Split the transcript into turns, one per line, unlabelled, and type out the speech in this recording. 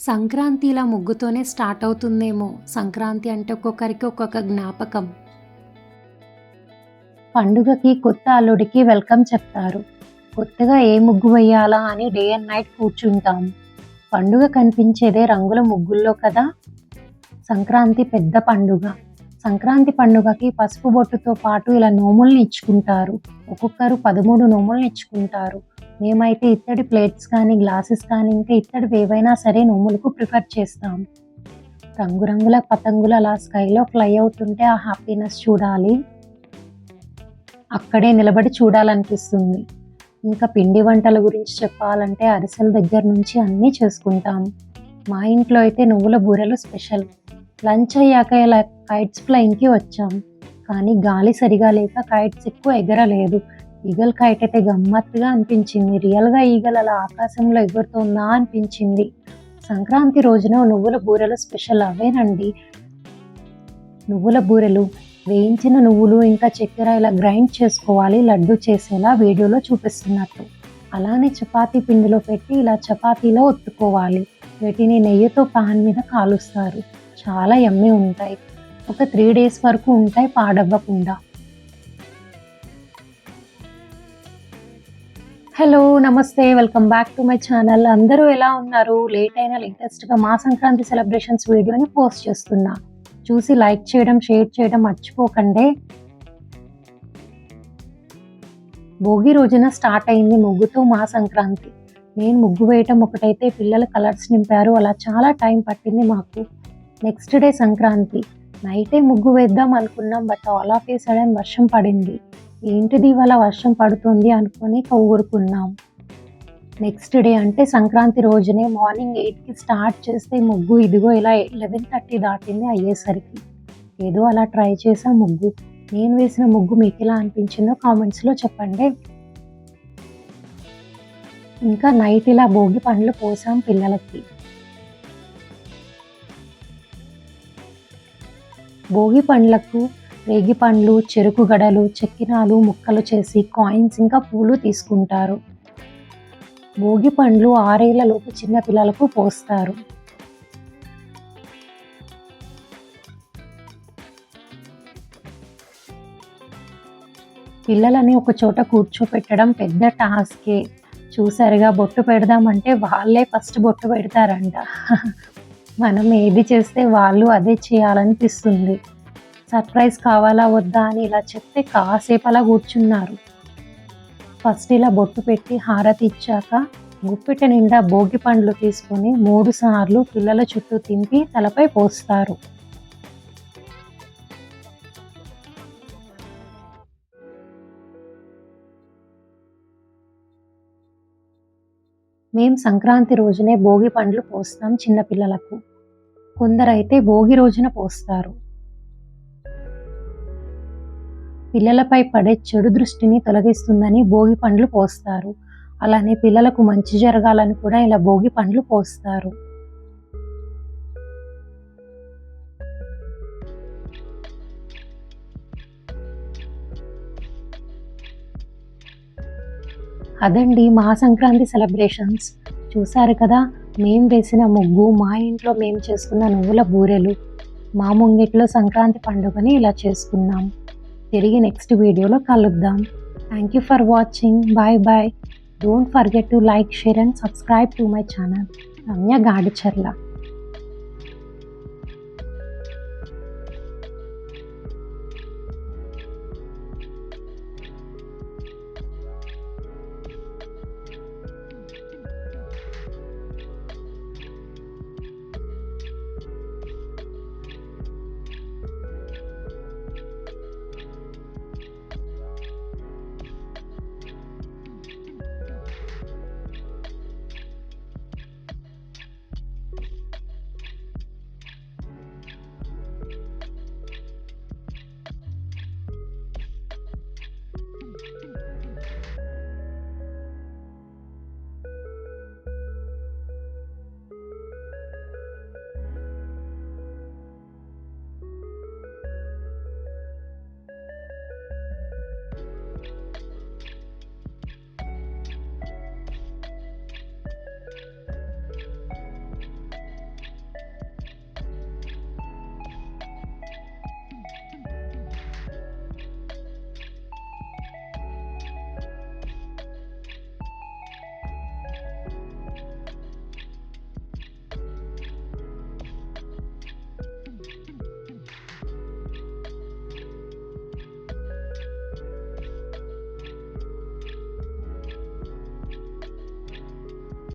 సంక్రాంతి ఇలా ముగ్గుతోనే స్టార్ట్ అవుతుందేమో. సంక్రాంతి అంటే ఒక్కొక్కరికి ఒక్కొక్క జ్ఞాపకం. పండుగకి కొత్త అల్లుడికి వెల్కమ్ చెప్తారు. కొత్తగా ఏ ముగ్గు వేయాలా అని డే అండ్ నైట్ కూర్చుంటాం. పండుగ కనిపించేదే రంగుల ముగ్గుల్లో కదా. సంక్రాంతి పెద్ద పండుగ. సంక్రాంతి పండుగకి పసుపు బొట్టుతో పాటు ఇలా నోముల్ని ఇచ్చుకుంటారు. ఒక్కొక్కరు 13 నోముల్ని ఇచ్చుకుంటారు. మేమైతే ఇత్తడి ప్లేట్స్ కానీ, గ్లాసెస్ కానీ, ఇంకా ఇత్తడివి ఏవైనా సరే నోములకు ప్రిఫర్ చేస్తాం. రంగురంగుల పతంగులు అలా స్కైలో ఫ్లై అవుతుంటే ఆ హ్యాపీనెస్ చూడాలి. అక్కడే నిలబడి చూడాలనిపిస్తుంది. ఇంకా పిండి వంటల గురించి చెప్పాలంటే అరిసెల దగ్గర నుంచి అన్నీ చేసుకుంటాం. మా ఇంట్లో అయితే నువ్వుల బూరెలు స్పెషల్. లంచ్ అయ్యాక ఇలా కైట్స్ ఫ్లయింగ్కి వచ్చాం. కానీ గాలి సరిగా లేక కైట్స్ ఎక్కువ ఎగరలేదు. ఈగల్ కైట్ అయితే గమ్మత్తుగా అనిపించింది. రియల్గా ఈగల్ అలా ఆకాశంలో ఎగురుతుందా అనిపించింది. సంక్రాంతి రోజున నువ్వుల బూరెలు స్పెషల్ అవేనండి. నువ్వుల బూరెలు వేయించిన నువ్వులు ఇంకా చక్కెర ఇలా గ్రైండ్ చేసుకోవాలి, లడ్డు చేసేలా వీడియోలో చూపిస్తున్నట్టు. అలానే చపాతీ పిండిలో పెట్టి ఇలా చపాతీలో ఒత్తుకోవాలి. వీటిని నెయ్యితో పాన్ మీద కాలుస్తారు. చాలా యమ్మీ ఉంటాయి. ఒక 3 days వరకు ఉంటాయి పాడవ్వకుండా. హలో, నమస్తే, welcome back to my channel. అందరూ ఎలా ఉన్నారు? లేట్ అయినా లేటెస్ట్గా మా సంక్రాంతి సెలబ్రేషన్స్ వీడియోని పోస్ట్ చేస్తున్నా. చూసి లైక్ చేయడం, షేర్ చేయడం మర్చిపోకండి. భోగి రోజున స్టార్ట్ అయింది ముగ్గుతో మా సంక్రాంతి. నేను ముగ్గు వేయటం ఒకటైతే పిల్లలు కలర్స్ నింపారు. అలా చాలా టైం పట్టింది మాకు. Next day Sankranti. నైటే ముగ్గు వేద్దాం అనుకున్నాం, but all of A sudden వర్షం పడింది. ఏంటిది ఇవాళ వర్షం పడుతుంది అనుకొని ఊరుకున్నాం. నెక్స్ట్ డే అంటే సంక్రాంతి రోజునే మార్నింగ్ 8కి స్టార్ట్ చేస్తే ముగ్గు ఇదిగో ఇలా 11:30 దాటింది అయ్యేసరికి. ఏదో అలా ట్రై చేసా ముగ్గు. నేను వేసిన ముగ్గు మీకు ఎలా అనిపించిందో కామెంట్స్లో చెప్పండి. ఇంకా నైట్ ఇలా భోగి పండ్లు పోసాం పిల్లలకి. భోగి పండ్లకు రేగి పండ్లు, చెరుకు గడలు, చెక్కినాలు ముక్కలు చేసి కాయిన్స్ ఇంకా పూలు తీసుకుంటారు. భోగి పండ్లు 6 ఏళ్లలోపు చిన్న పిల్లలకు పోస్తారు. పిల్లలని ఒక చోట కూర్చోపెట్టడం పెద్ద టాస్కే. చూసారుగా, బొట్టు పెడదామంటే వాళ్ళే ఫస్ట్ బొట్టు పెడతారంట. మనం ఏది చేస్తే వాళ్ళు అదే చేయాలనిపిస్తుంది. సర్ప్రైజ్ కావాలా వద్దా అని ఇలా చెప్తే కాసేపు అలా కూర్చున్నారు. ఫస్ట్ ఇలా బొట్టు పెట్టి హారతి ఇచ్చాక గుప్పిట నిండా భోగి పండ్లు తీసుకొని 3 సార్లు పిల్లల చుట్టూ తింపి తలపై పోస్తారు. మేం సంక్రాంతి రోజునే భోగి పండ్లు పోస్తాం చిన్నపిల్లలకు. కొందరైతే భోగి రోజున పోస్తారు. పిల్లలపై పడే చెడు దృష్టిని తొలగిస్తుందని భోగి పండ్లు పోస్తారు. అలానే పిల్లలకు మంచి జరగాలని కూడా ఇలా భోగి పండ్లు పోస్తారు. అదండి మా సంక్రాంతి సెలబ్రేషన్స్. చూసారు కదా, మేం వేసిన ముగ్గు, మా ఇంట్లో మేం చేసుకున్న నువ్వుల బూరెలు, మా ముంగిట్లో సంక్రాంతి పండుగని ఇలా చేసుకున్నాం. తిరిగి నెక్స్ట్ వీడియోలో కలుద్దాం. Thank you for watching. Bye bye. Don't forget to like, share and subscribe to my channel Ramya Gadicherla.